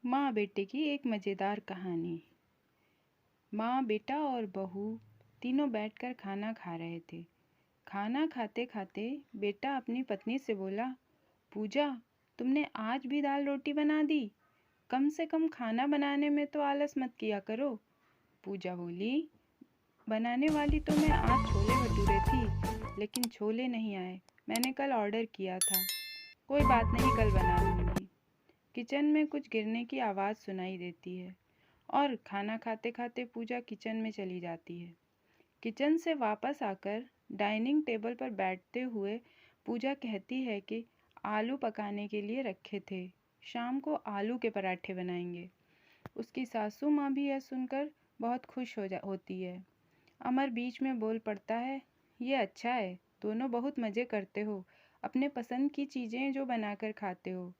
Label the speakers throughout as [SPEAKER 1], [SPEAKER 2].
[SPEAKER 1] माँ बेटे की एक मज़ेदार कहानी। माँ, बेटा और बहू तीनों बैठकर खाना खा रहे थे। खाना खाते खाते बेटा अपनी पत्नी से बोला, पूजा, तुमने आज भी दाल रोटी बना दी। कम से कम खाना बनाने में तो आलस मत किया करो। पूजा बोली, बनाने वाली तो मैं आज छोले भटूरे थी, लेकिन छोले नहीं आए। मैंने कल ऑर्डर किया था। कोई बात नहीं, कल बना लूँगी। किचन में कुछ गिरने की आवाज़ सुनाई देती है और खाना खाते खाते पूजा किचन में चली जाती है। किचन से वापस आकर डाइनिंग टेबल पर बैठते हुए पूजा कहती है कि आलू पकाने के लिए रखे थे, शाम को आलू के पराठे बनाएंगे। उसकी सासू माँ भी यह सुनकर बहुत खुश होती है। अमर बीच में बोल पड़ता है, ये अच्छा है, दोनों बहुत मज़े करते हो, अपने पसंद की चीज़ें जो बनाकर खाते हो।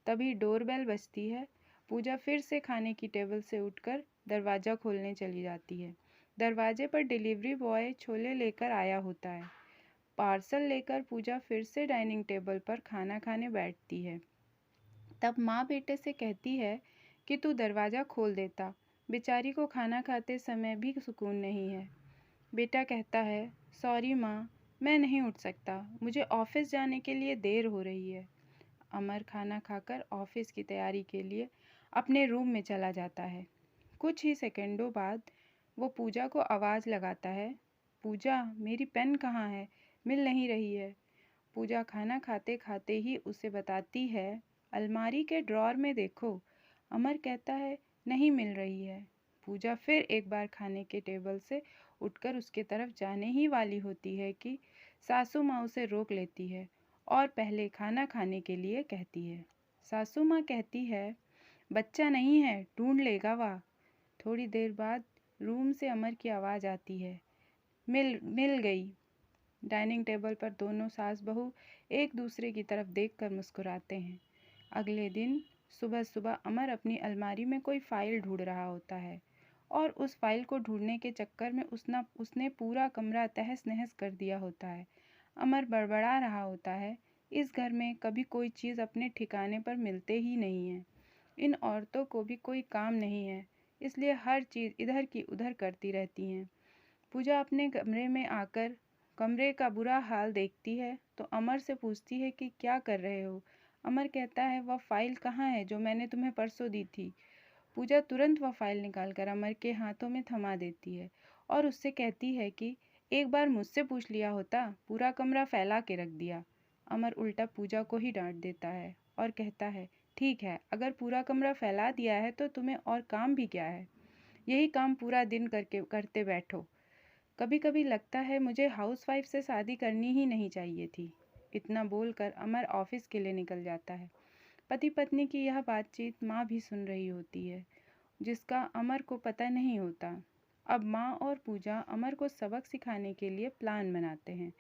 [SPEAKER 1] तभी डोरबेल बजती है। पूजा फिर से खाने की टेबल से उठकर दरवाज़ा खोलने चली जाती है। दरवाजे पर डिलीवरी बॉय छोले लेकर आया होता है। पार्सल लेकर पूजा फिर से डाइनिंग टेबल पर खाना खाने बैठती है। तब माँ बेटे से कहती है कि तू दरवाज़ा खोल देता, बेचारी को खाना खाते समय भी सुकून नहीं है। बेटा कहता है, सॉरी माँ, मैं नहीं उठ सकता, मुझे ऑफिस जाने के लिए देर हो रही है। अमर खाना खाकर ऑफिस की तैयारी के लिए अपने रूम में चला जाता है। कुछ ही सेकंडों बाद वो पूजा को आवाज़ लगाता है, पूजा, मेरी पेन कहाँ है? मिल नहीं रही है। पूजा खाना खाते खाते ही उसे बताती है, अलमारी के ड्रॉर में देखो। अमर कहता है, नहीं मिल रही है। पूजा फिर एक बार खाने के टेबल से उठकर उसके तरफ जाने ही वाली होती है कि सासू माँ उसे रोक लेती है और पहले खाना खाने के लिए कहती है। सासू माँ कहती है, बच्चा नहीं है, ढूंढ लेगा वह। थोड़ी देर बाद रूम से अमर की आवाज़ आती है, मिल मिल गई। डाइनिंग टेबल पर दोनों सास बहू एक दूसरे की तरफ देखकर मुस्कुराते हैं। अगले दिन सुबह सुबह अमर अपनी अलमारी में कोई फाइल ढूंढ रहा होता है और उस फाइल को ढूंढने के चक्कर में उसने पूरा कमरा तहस नहस कर दिया होता है। अमर बड़बड़ा रहा होता है, इस घर में कभी कोई चीज़ अपने ठिकाने पर मिलते ही नहीं है। इन औरतों को भी कोई काम नहीं है, इसलिए हर चीज़ इधर की उधर करती रहती हैं। पूजा अपने कमरे में आकर कमरे का बुरा हाल देखती है तो अमर से पूछती है कि क्या कर रहे हो। अमर कहता है, वह फाइल कहाँ है जो मैंने तुम्हें परसों दी थी। पूजा तुरंत वह फाइल निकालकर अमर के हाथों में थमा देती है और उससे कहती है कि एक बार मुझसे पूछ लिया होता, पूरा कमरा फैला के रख दिया। अमर उल्टा पूजा को ही डांट देता है और कहता है, ठीक है, अगर पूरा कमरा फैला दिया है तो तुम्हें और काम भी क्या है, यही काम पूरा दिन करते बैठो। कभी कभी लगता है मुझे हाउसवाइफ से शादी करनी ही नहीं चाहिए थी। इतना बोलकर अमर ऑफिस के लिए निकल जाता है। पति पत्नी की यह बातचीत माँ भी सुन रही होती है, जिसका अमर को पता नहीं होता। अब माँ और पूजा अमर को सबक सिखाने के लिए प्लान बनाते हैं।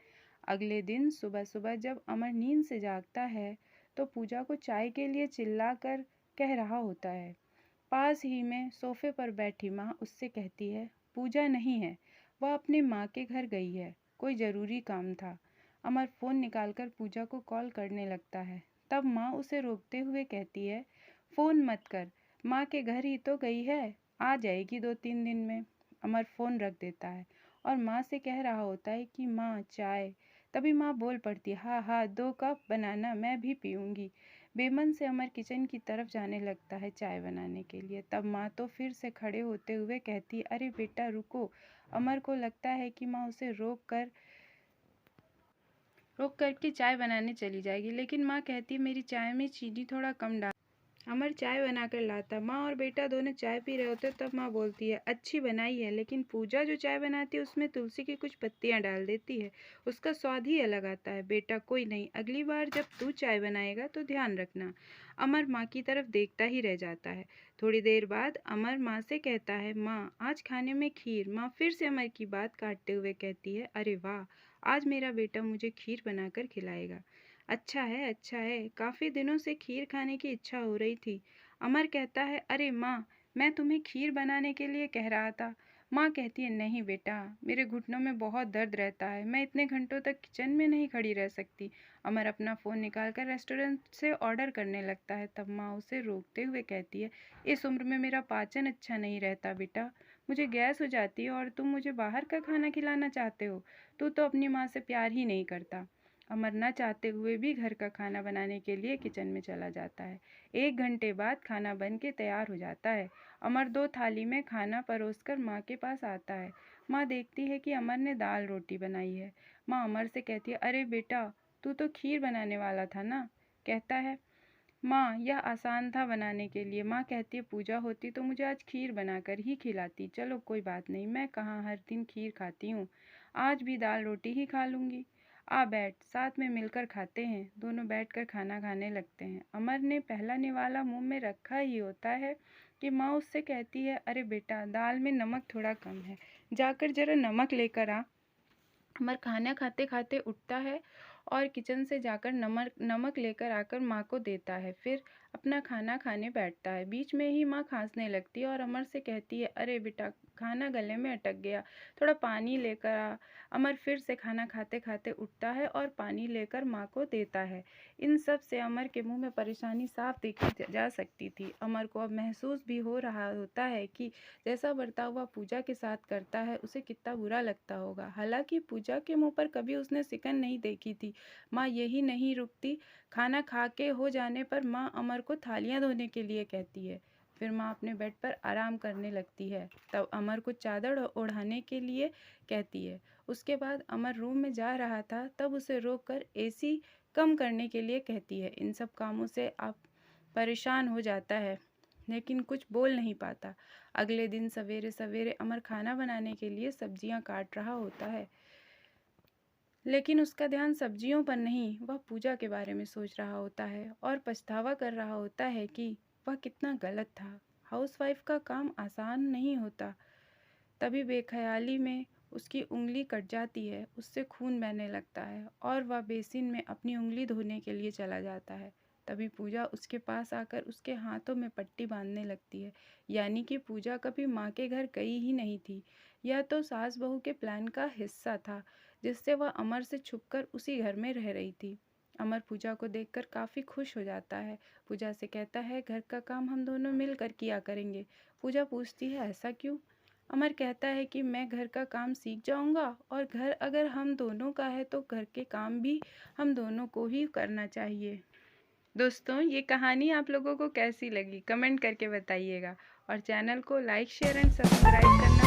[SPEAKER 1] अगले दिन सुबह सुबह जब अमर नींद से जागता है तो पूजा को चाय के लिए चिल्लाकर कह रहा होता है। पास ही में सोफे पर बैठी माँ उससे कहती है, पूजा नहीं है, वह अपने माँ के घर गई है, कोई ज़रूरी काम था। अमर फ़ोन निकालकर पूजा को कॉल करने लगता है। तब माँ उसे रोकते हुए कहती है, फ़ोन मत कर, माँ के घर ही तो गई है, आ जाएगी 2-3 दिन में। अमर फ़ोन रख देता है और माँ से कह रहा होता है कि माँ चाय। तभी माँ बोल पड़ती है, हाँ हाँ, 2 कप बनाना, मैं भी पीऊँगी। बेमन से अमर किचन की तरफ जाने लगता है चाय बनाने के लिए। तब माँ तो फिर से खड़े होते हुए कहती, अरे बेटा रुको। अमर को लगता है कि माँ उसे रोक करके चाय बनाने चली जाएगी, लेकिन माँ कहती, मेरी चाय में चीनी थोड़ा कम डाल। अमर चाय बनाकर लाता। माँ और बेटा दोनों चाय पी रहे होते तब माँ बोलती है, अच्छी बनाई है, लेकिन पूजा जो चाय बनाती है उसमें तुलसी की कुछ पत्तियाँ डाल देती है, उसका स्वाद ही अलग आता है। बेटा कोई नहीं, अगली बार जब तू चाय बनाएगा तो ध्यान रखना। अमर माँ की तरफ देखता ही रह जाता है। थोड़ी देर बाद अमर माँ से कहता है, माँ आज खाने में खीर। माँ फिर से अमर की बात काटते हुए कहती है, अरे वाह, आज मेरा बेटा मुझे खीर बनाकर खिलाएगा। अच्छा है, काफ़ी दिनों से खीर खाने की इच्छा हो रही थी। अमर कहता है, अरे माँ, मैं तुम्हें खीर बनाने के लिए कह रहा था, माँ कहती है, नहीं बेटा, मेरे घुटनों में बहुत दर्द रहता है, मैं इतने घंटों तक किचन में नहीं खड़ी रह सकती। अमर अपना फ़ोन निकालकर रेस्टोरेंट से ऑर्डर करने लगता है। तब माँ उसे रोकते हुए कहती है, इस उम्र में मेरा पाचन अच्छा नहीं रहता बेटा, मुझे गैस हो जाती है और तुम मुझे बाहर का खाना खिलाना चाहते हो। तू तो अपनी माँ से प्यार ही नहीं करता। अमर न चाहते हुए भी घर का खाना बनाने के लिए किचन में चला जाता है। 1 घंटे बाद खाना बन के तैयार हो जाता है। अमर 2 थाली में खाना परोसकर माँ के पास आता है। माँ देखती है कि अमर ने दाल रोटी बनाई है। माँ अमर से कहती है, अरे बेटा, तू तो खीर बनाने वाला था ना। कहता है, माँ यह आसान था बनाने के लिए। माँ कहती है, पूजा होती तो मुझे आज खीर बनाकर ही खिलाती। चलो कोई बात नहीं, मैं कहाँ हर दिन खीर खाती हूँ, आज भी दाल रोटी ही खा लूँगी। आ बैठ, साथ में मिलकर खाते हैं। दोनों बैठकर खाना खाने लगते हैं। अमर ने पहला निवाला मुंह में रखा ही होता है कि माँ उससे कहती है, अरे बेटा, दाल में नमक थोड़ा कम है, जाकर जरा नमक लेकर आ। अमर खाना खाते खाते उठता है और किचन से जाकर नमक लेकर आकर माँ को देता है। फिर अपना खाना खाने बैठता है। बीच में ही माँ खांसने लगती है और अमर से कहती है, अरे बेटा, खाना गले में अटक गया, थोड़ा पानी लेकर आ। अमर फिर से खाना खाते खाते उठता है और पानी लेकर माँ को देता है। इन सब से अमर के मुंह में परेशानी साफ देखी जा सकती थी। अमर को अब महसूस भी हो रहा होता है कि जैसा बर्ताव वह पूजा के साथ करता है उसे कितना बुरा लगता होगा। हालांकि पूजा के मुंह पर कभी उसने सिकन नहीं देखी थी। माँ यही नहीं रुकती। खाना खा के हो जाने पर माँ अमर को थालियाँ धोने के लिए कहती है। फिर माँ अपने बेड पर आराम करने लगती है। तब अमर को चादर ओढ़ाने के लिए कहती है। उसके बाद अमर रूम में जा रहा था, तब उसे रोककर एसी कम करने के लिए कहती है। इन सब कामों से आप परेशान हो जाता है, लेकिन कुछ बोल नहीं पाता। अगले दिन सवेरे सवेरे अमर खाना बनाने के लिए सब्जियां काट रहा होता है, लेकिन उसका ध्यान सब्जियों पर नहीं, वह पूजा के बारे में सोच रहा होता है और पछतावा कर रहा होता है कि वह कितना गलत था। हाउसवाइफ का काम आसान नहीं होता। तभी बेख्याली में उसकी उंगली कट जाती है, उससे खून बहने लगता है और वह बेसिन में अपनी उंगली धोने के लिए चला जाता है। तभी पूजा उसके पास आकर उसके हाथों में पट्टी बांधने लगती है। यानी कि पूजा कभी माँ के घर गई ही नहीं थी। यह तो सास बहू के प्लान का हिस्सा था, जिससे वह अमर से छुपकर उसी घर में रह रही थी। अमर पूजा को देखकर काफ़ी खुश हो जाता है। पूजा से कहता है, घर का काम हम दोनों मिलकर किया करेंगे। पूजा पूछती है, ऐसा क्यों? अमर कहता है कि मैं घर का काम सीख जाऊंगा और घर अगर हम दोनों का है तो घर के काम भी हम दोनों को ही करना चाहिए। दोस्तों, ये कहानी आप लोगों को कैसी लगी कमेंट करके बताइएगा और चैनल को लाइक शेयर एंड सब्सक्राइब करना